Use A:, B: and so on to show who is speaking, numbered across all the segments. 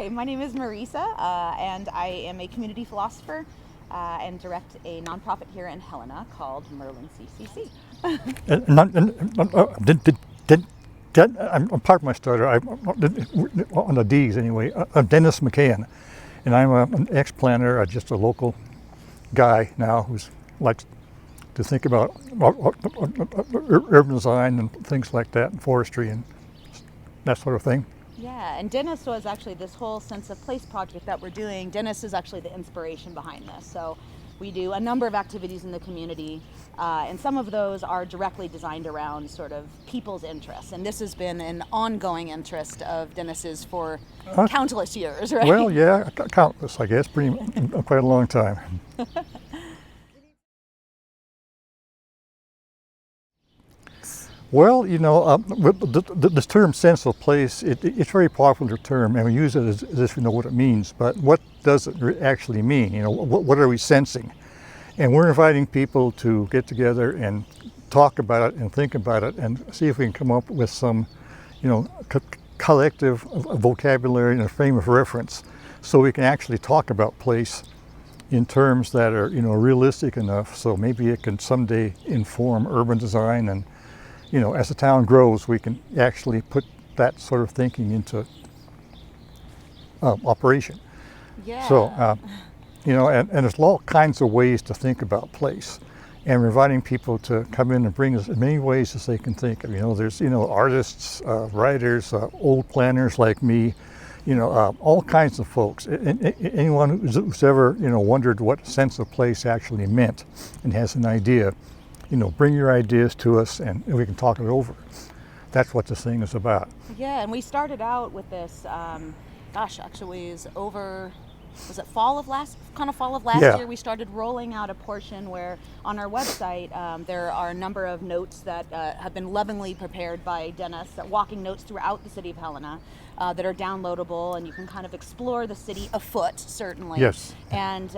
A: Hi, my name is Marisa, and I am a community philosopher and direct a nonprofit here in Helena called Merlin CCC.
B: I'm part of my starter. I'm on the D's anyway. I'm Dennis McCahon, and I'm an ex-planner, just a local guy now who's likes to think about urban design and things like that, and forestry and that sort of thing.
A: Yeah, and Dennis was actually this whole sense of place project that we're doing. Dennis is actually the inspiration behind this. So we do a number of activities in the community, and some of those are directly designed around sort of people's interests. And this has been an ongoing interest of Dennis's for countless years, right?
B: Well, yeah, countless, I guess, quite a long time. Well, this term sense of place, it's a very popular term, and we use it as if we know what it means, but what does it actually mean? What are we sensing? And we're inviting people to get together and talk about it and think about it and see if we can come up with some, collective vocabulary and a frame of reference so we can actually talk about place in terms that are, realistic enough so maybe it can someday inform urban design, and as the town grows, we can actually put that sort of thinking into operation.
A: Yeah.
B: So, and there's all kinds of ways to think about place. And we're inviting people to come in and bring us as many ways as they can think of. There's, artists, writers, old planners like me, all kinds of folks. Anyone who's ever, wondered what sense of place actually meant and has an idea, bring your ideas to us and we can talk it over. That's what this thing is about.
A: Yeah, and we started out with this, was it fall of last
B: Yeah.
A: year? We started rolling out a portion where on our website there are a number of notes that have been lovingly prepared by Dennis, walking notes throughout the city of Helena that are downloadable, and you can kind of explore the city afoot, certainly.
B: Yes.
A: And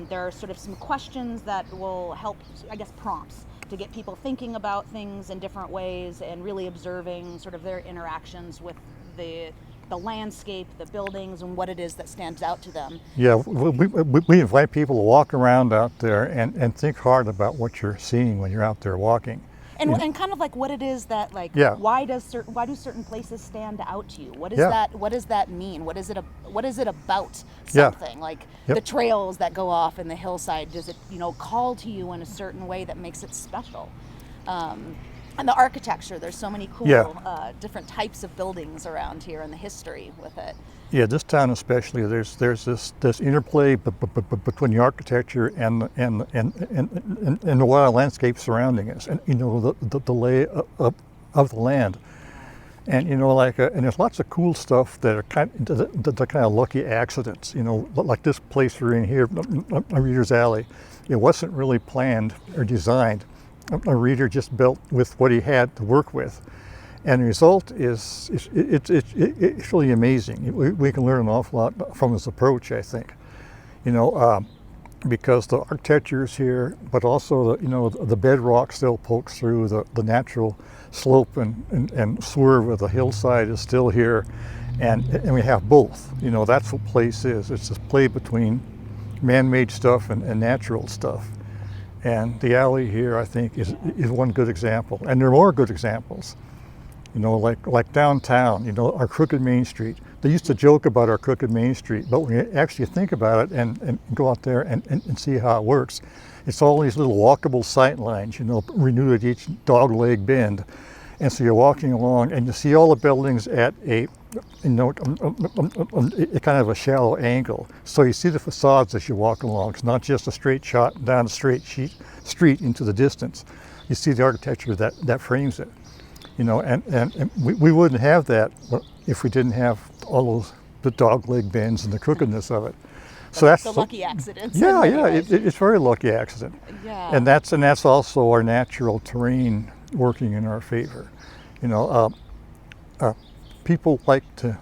A: there are sort of some questions that will help, I guess, prompts to get people thinking about things in different ways and really observing sort of their interactions with the landscape, the buildings, and what it is that stands out to them.
B: Yeah, we invite people to walk around out there and think hard about what you're seeing when you're out there walking.
A: And kind of like what it is that why do certain places stand out to you? What does that mean? What is it about something? The trails that go off in the hillside, does it call to you in a certain way that makes it special? And the architecture, there's so many cool different types of buildings around here and the history with it.
B: Yeah, this town especially, there's this interplay between the architecture and the wild landscape surrounding us, and the lay of the land, and and there's lots of cool stuff that are kind of lucky accidents. Like this place we're in here, Reader's Alley. It wasn't really planned or designed. A reader just built with what he had to work with, and the result is it's really amazing. We can learn an awful lot from his approach, I think. Because the architecture is here, but also the bedrock still pokes through, the natural slope and swerve of the hillside is still here, and we have both. That's what place is. It's this play between man-made stuff and natural stuff. And the alley here, I think, is one good example. And there are more good examples. Like downtown, our crooked Main Street. They used to joke about our crooked Main Street, but when you actually think about it and go out there and see how it works, it's all these little walkable sight lines, renewed at each dogleg bend. And so you're walking along and you see all the buildings at a kind of a shallow angle. So you see the facades as you walk along. It's not just a straight shot down a straight street into the distance. You see the architecture that frames it. And we wouldn't have that if we didn't have all the dogleg bends and the crookedness of it. So that's
A: the lucky accidents.
B: Yeah, it's very lucky accident.
A: Yeah.
B: And that's also our natural terrain working in our favor. People like to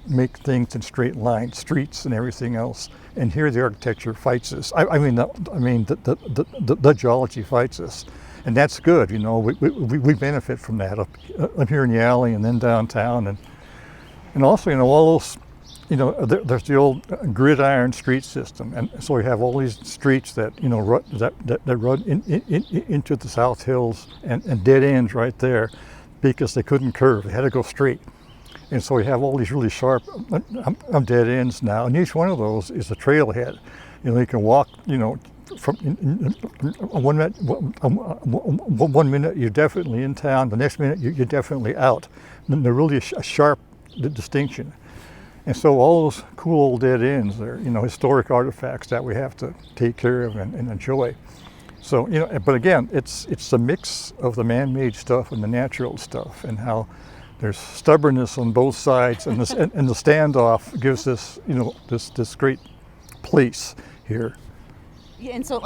B: make things in straight lines, streets and everything else, and here the architecture fights us. The geology fights us, and that's good. We benefit from that up here in the alley and then downtown, and also all those there's the old gridiron street system, and so we have all these streets that that run into the South Hills and dead ends right there, because they couldn't curve; they had to go straight. And so we have all these really sharp dead ends now, and each one of those is a trailhead. You can walk, from 1 minute you're definitely in town, the next minute you're definitely out. And they're really a sharp distinction. And so all those cool old dead ends are, historic artifacts that we have to take care of and enjoy. So, but again, it's the mix of the man-made stuff and the natural stuff, and how there's stubbornness on both sides, and and the standoff gives this, this great place here.
A: Yeah, and so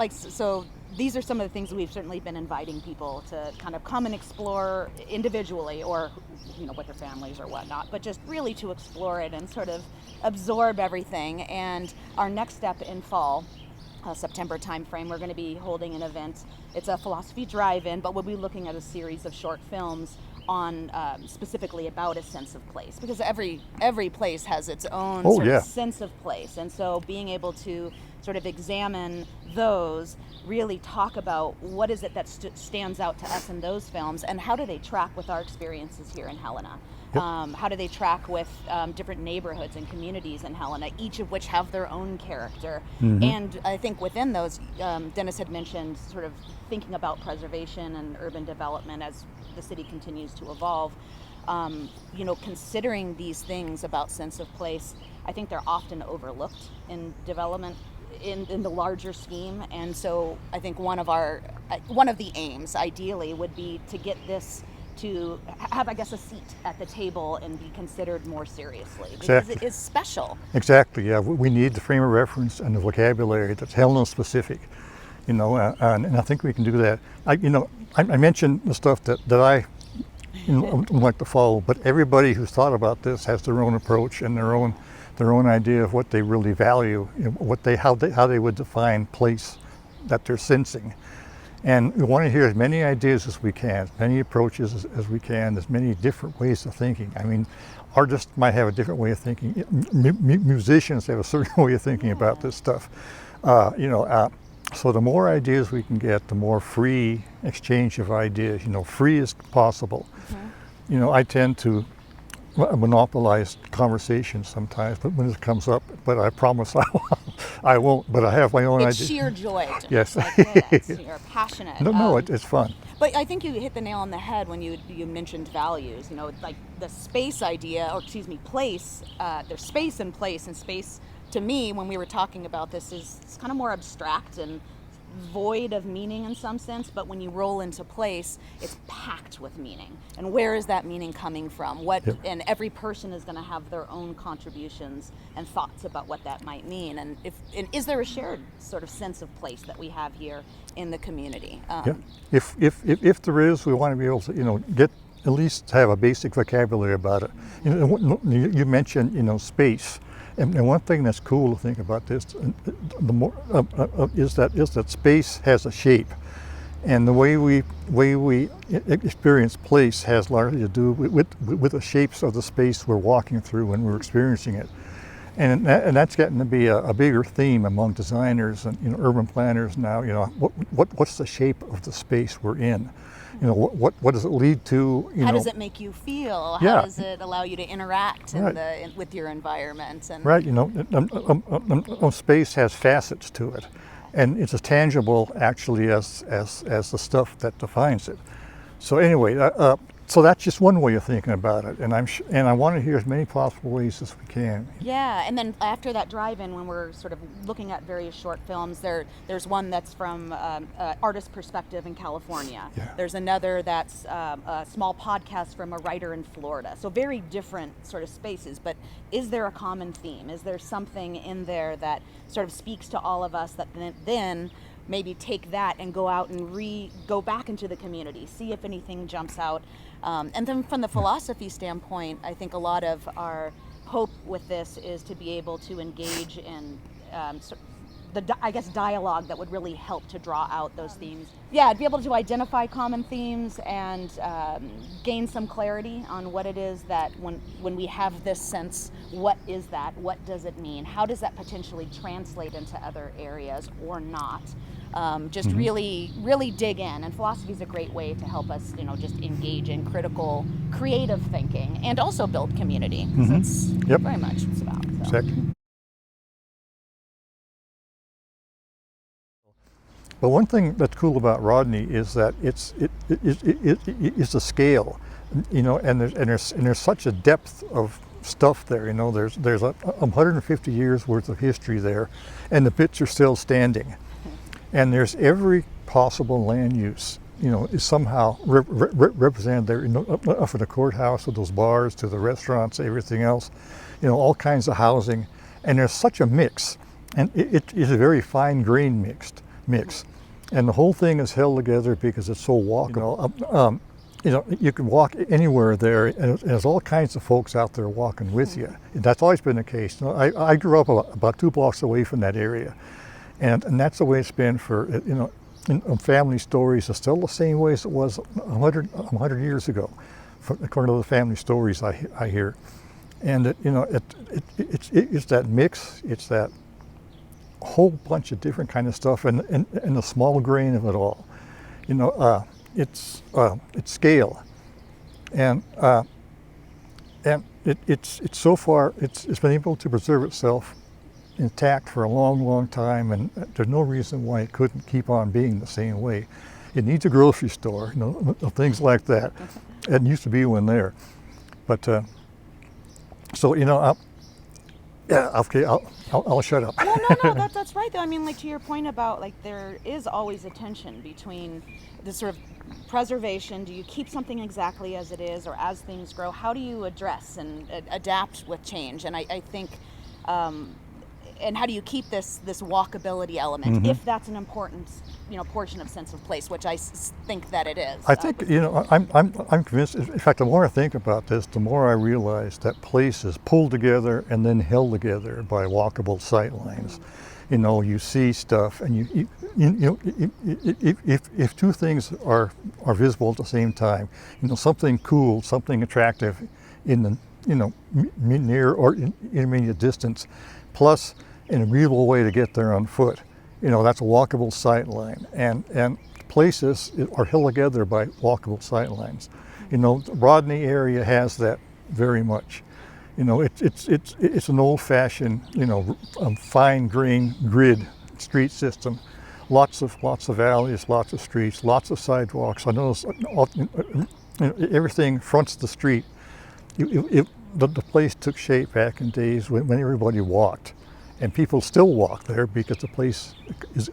A: these are some of the things we've certainly been inviting people to kind of come and explore individually, or with their families or whatnot, but just really to explore it and sort of absorb everything. And our next step in fall, September timeframe, we're going to be holding an event. It's a philosophy drive-in, but we'll be looking at a series of short films on specifically about a sense of place, because every place has its own of sense of place, and so being able to sort of examine those, really talk about what is it that stands out to us in those films, and how do they track with our experiences here in Helena.
B: Yep.
A: How do they track with different neighborhoods and communities in Helena, each of which have their own character. Mm-hmm. And I think within those, Dennis had mentioned sort of thinking about preservation and urban development as the city continues to evolve. Considering these things about sense of place, I think they're often overlooked in development in the larger scheme. And so I think one of the aims ideally would be to get this to have, I guess, a seat at the table and be considered more seriously, because it is special. Exactly,
B: yeah. We need the frame of reference and the vocabulary that's Helena specific, and I think we can do that. I mentioned the stuff that I like to follow, but everybody who's thought about this has their own approach and their own idea of what they really value, how they would define place that they're sensing. And we want to hear as many ideas as we can, as many approaches as we can, as many different ways of thinking. I mean, artists might have a different way of thinking. Musicians have a certain way of thinking about this stuff. So the more ideas we can get, the more free exchange of ideas, free as possible. Mm-hmm. I tend to monopolize conversations sometimes, but when it comes up, but I promise I won't, but I have my own
A: ideas.
B: It's
A: sheer joy.
B: Yes.
A: You're passionate.
B: No, it's fun.
A: But I think you hit the nail on the head when you mentioned values, like the space idea, place, there's space and place, and space to me, when we were talking about this, it's kind of more abstract and void of meaning in some sense, but when you roll into place, it's packed with meaning. And where is that meaning coming from? And every person is going to have their own contributions and thoughts about what that might mean. And is there a shared sort of sense of place that we have here in the community?
B: If there is, we want to be able to, get at least have a basic vocabulary about it. You mentioned, space. And one thing that's cool to think about this, the more is that space has a shape, and the way we experience place has largely to do with the shapes of the space we're walking through when we're experiencing it, and that's getting to be a bigger theme among designers and urban planners now. What's the shape of the space we're in? What does it lead to?
A: How does it make you feel? How does it allow you to interact with your environment? And
B: right, space has facets to it, and it's as tangible actually as the stuff that defines it. So anyway, so that's just one way of thinking about it, and I want to hear as many possible ways as we can.
A: Yeah, and then after that drive-in, when we're sort of looking at various short films, there's one that's from artist perspective in California.
B: Yeah.
A: There's another that's a small podcast from a writer in Florida. So very different sort of spaces, but is there a common theme? Is there something in there that sort of speaks to all of us that then maybe take that and go out and go back into the community, see if anything jumps out. And then from the philosophy standpoint, I think a lot of our hope with this is to be able to engage in I guess, dialogue that would really help to draw out those themes. Yeah, I'd be able to identify common themes and gain some clarity on what it is that when we have this sense, what is that? What does it mean? How does that potentially translate into other areas or not? Just really, really dig in. And philosophy is a great way to help us, just engage in critical, creative thinking and also build community. That's very much what it's about. So.
B: Exactly. But one thing that's cool about Rodney is that it's a scale, and there's such a depth of stuff there. There's 150 years worth of history there, and the pits are still standing, and there's every possible land use, is somehow represented there. From the courthouse to those bars to the restaurants, everything else, all kinds of housing, and there's such a mix, and it is a very fine-grained mix, and the whole thing is held together because it's so walkable. You can walk anywhere there, and there's all kinds of folks out there walking with you. That's always been the case. I grew up about 2 blocks away from that area, and that's the way it's been for family stories. It's still the same way as it was 100 years ago, according to the family stories I hear. And it's that mix. It's that whole bunch of different kind of stuff, and the small grain of it all. It's scale, and it's so far it's been able to preserve itself intact for a long time, and there's no reason why it couldn't keep on being the same way. It needs a grocery store, things like that. It used to be one there, but yeah, okay, I'll shut up.
A: Well, no, that's right though. I mean, to your point about there is always a tension between this sort of preservation. Do you keep something exactly as it is, or as things grow, how do you address and adapt with change? And I think, and how do you keep this walkability element, if that's an important portion of sense of place, which I think that it is.
B: I think I'm convinced. In fact, the more I think about this, the more I realize that place is pulled together and then held together by walkable sight lines. You see stuff, and if two things are visible at the same time, something cool, something attractive in the near or intermediate distance, plus an agreeable way to get there on foot. That's a walkable sight line, and places are held together by walkable sight lines. The Rodney area has that very much. It's an old-fashioned, fine-grained grid street system. Lots of alleys, lots of streets, lots of sidewalks. I notice everything fronts the street. The place took shape back in days when everybody walked. And people still walk there because the place is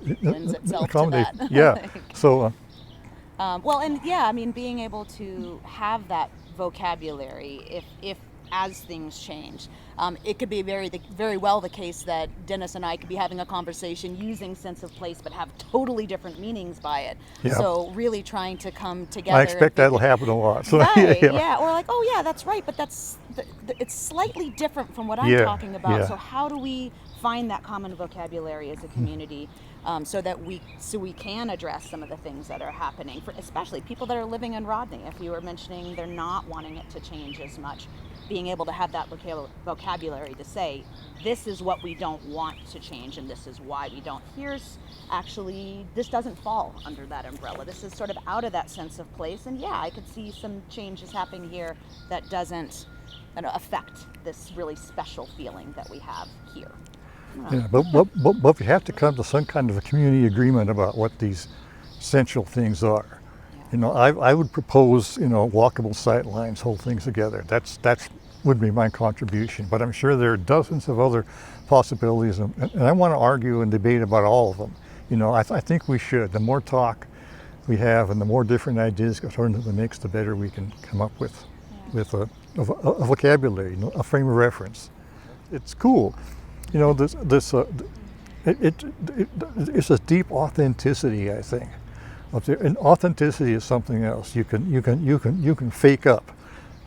B: accommodated. Yeah. So.
A: Well, and yeah, I mean, being able to have that vocabulary, if as things change, it could be very well the case that Dennis and I could be having a conversation using sense of place, but have totally different meanings by it.
B: Yeah.
A: So really trying to come together.
B: I expect that'll happen a lot. So,
A: right. Yeah. Or oh yeah, that's right, but it's slightly different from what I'm talking about.
B: Yeah.
A: So how do we find that common vocabulary as a community, so that we can address some of the things that are happening, for especially people that are living in Rodney. If you were mentioning they're not wanting it to change as much, being able to have that vocabulary to say, this is what we don't want to change and this is why we don't. This doesn't fall under that umbrella. This is sort of out of that sense of place. And yeah, I could see some changes happening here that doesn't affect this really special feeling that we have here.
B: Yeah, but we have to come to some kind of a community agreement about what these essential things are. Yeah. I would propose, walkable sight lines, hold things together. That's would be my contribution. But I'm sure there are dozens of other possibilities, and I want to argue and debate about all of them. I think we should. The more talk we have, and the more different ideas go into the mix, the better we can come up with a vocabulary, a frame of reference. It's cool. It's a deep authenticity, I think. And authenticity is something else. You can fake up.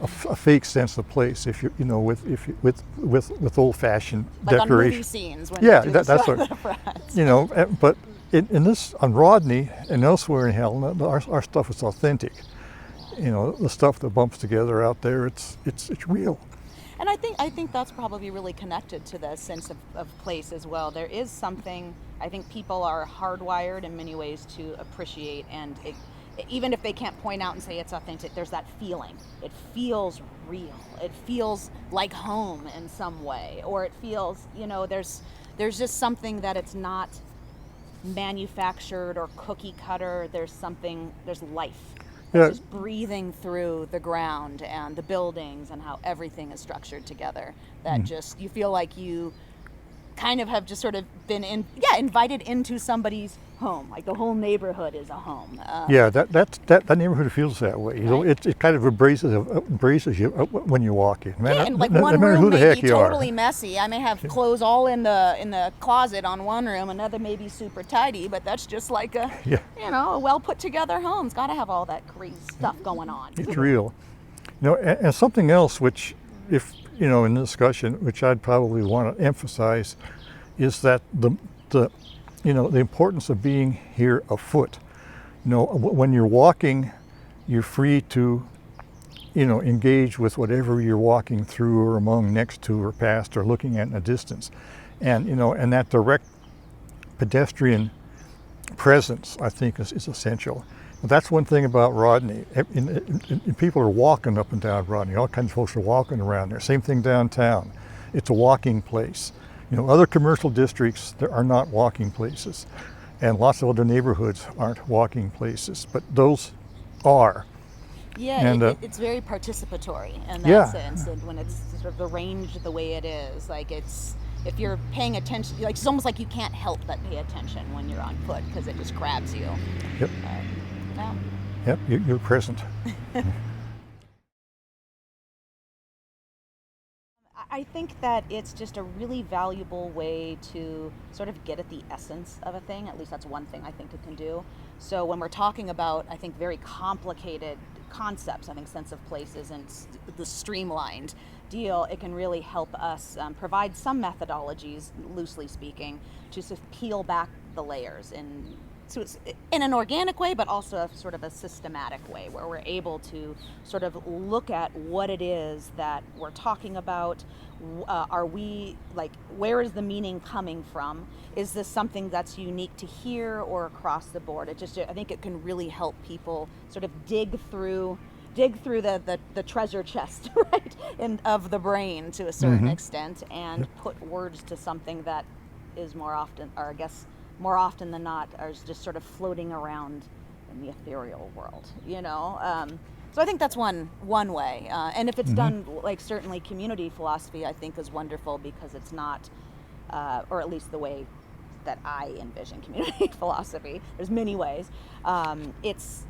B: a fake sense of place. If you know with old-fashioned
A: like
B: decoration.
A: on movie scenes when
B: Yeah,
A: they do
B: that's
A: the
B: what
A: front.
B: you know. But in this on Rodney and elsewhere in Helena, our stuff is authentic. You know, the stuff that bumps together out there, it's real.
A: And I think that's probably really connected to the sense of place as well. There is something, I think people are hardwired in many ways to appreciate, and even if they can't point out and say it's authentic, there's that feeling. It feels real. It feels like home in some way, or it feels, you know, there's just something that it's not manufactured or cookie cutter. There's life.
B: Yeah.
A: Just breathing through the ground and the buildings and how everything is structured together. That just, you feel like you kind of have just sort of been invited into somebody's home. Like the whole neighborhood is a home.
B: Yeah, that neighborhood feels that way. You know, it kind of embraces you when you walk in.
A: And like
B: no
A: one
B: matter
A: room
B: who the
A: may
B: heck
A: be
B: you are.
A: totally messy. I may have clothes all in the closet on one room, another may be super tidy, but that's just like a well put together home. It's got to have all that crazy stuff going on.
B: It's real. You know, and something else which, if you know, in the discussion, which I'd probably want to emphasize, is that the importance of being here afoot. You know, when you're walking, you're free to, engage with whatever you're walking through or among, next to, or past, or looking at in a distance, and and that direct pedestrian presence, I think, is essential. That's one thing about Rodney. People are walking up and down Rodney. All kinds of folks are walking around there. Same thing downtown. It's a walking place. You know, other commercial districts, there are not walking places, and lots of other neighborhoods aren't walking places, but those are.
A: Yeah,
B: and,
A: it's very participatory in that sense, and when it's sort of arranged the way it is, like if you're paying attention, like it's almost like you can't help but pay attention when you're on foot because it just grabs you.
B: Yep.
A: Yeah.
B: Yep, you're present.
A: I think that it's just a really valuable way to sort of get at the essence of a thing. At least that's one thing I think it can do. So when we're talking about, I think, very complicated concepts, I think sense of place isn't the streamlined deal. It can really help us provide some methodologies, loosely speaking, to sort of peel back the layers in an organic way, but also a sort of a systematic way where we're able to sort of look at what it is that we're talking about. Are we, like, where is the meaning coming from? Is this something that's unique to here or across the board? I think it can really help people sort of dig through the treasure chest, right, of the brain to a certain extent, and put words to something that is more often, or I guess more often than not, are just sort of floating around in the ethereal world, So I think that's one way. And if it's done, like, certainly community philosophy, I think, is wonderful because it's not, or at least the way that I envision community philosophy, there's many ways, it's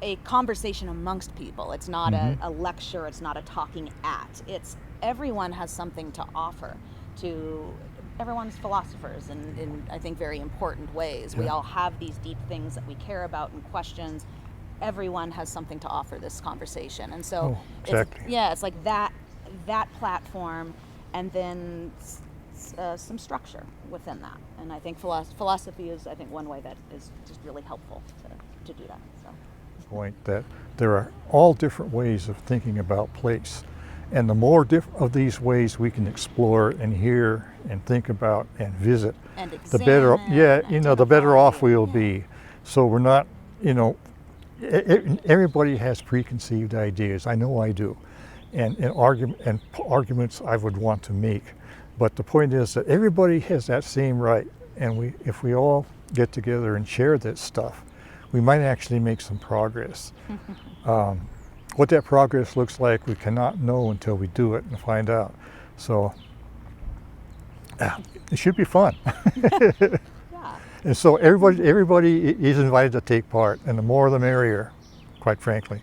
A: a conversation amongst people. It's not a lecture, it's not a talking at. It's everyone has something to offer to everyone's philosophers in I think very important ways. Yeah. We all have these deep things that we care about and questions. Everyone has something to offer this conversation, and so
B: exactly.
A: It's like that platform, and then some structure within that. And I think philosophy is, I think, one way that is just really helpful to do that. So.
B: Point that there are all different ways of thinking about place. And the more of these ways we can explore and hear and think about and visit,
A: and
B: the better, the better off we'll be. So we're not, everybody has preconceived ideas. I know I do, and arguments I would want to make. But the point is that everybody has that same right, and if we all get together and share this stuff, we might actually make some progress. What that progress looks like, we cannot know until we do it and find out. So it should be fun.
A: Yeah.
B: And so everybody is invited to take part, and the more the merrier, quite frankly.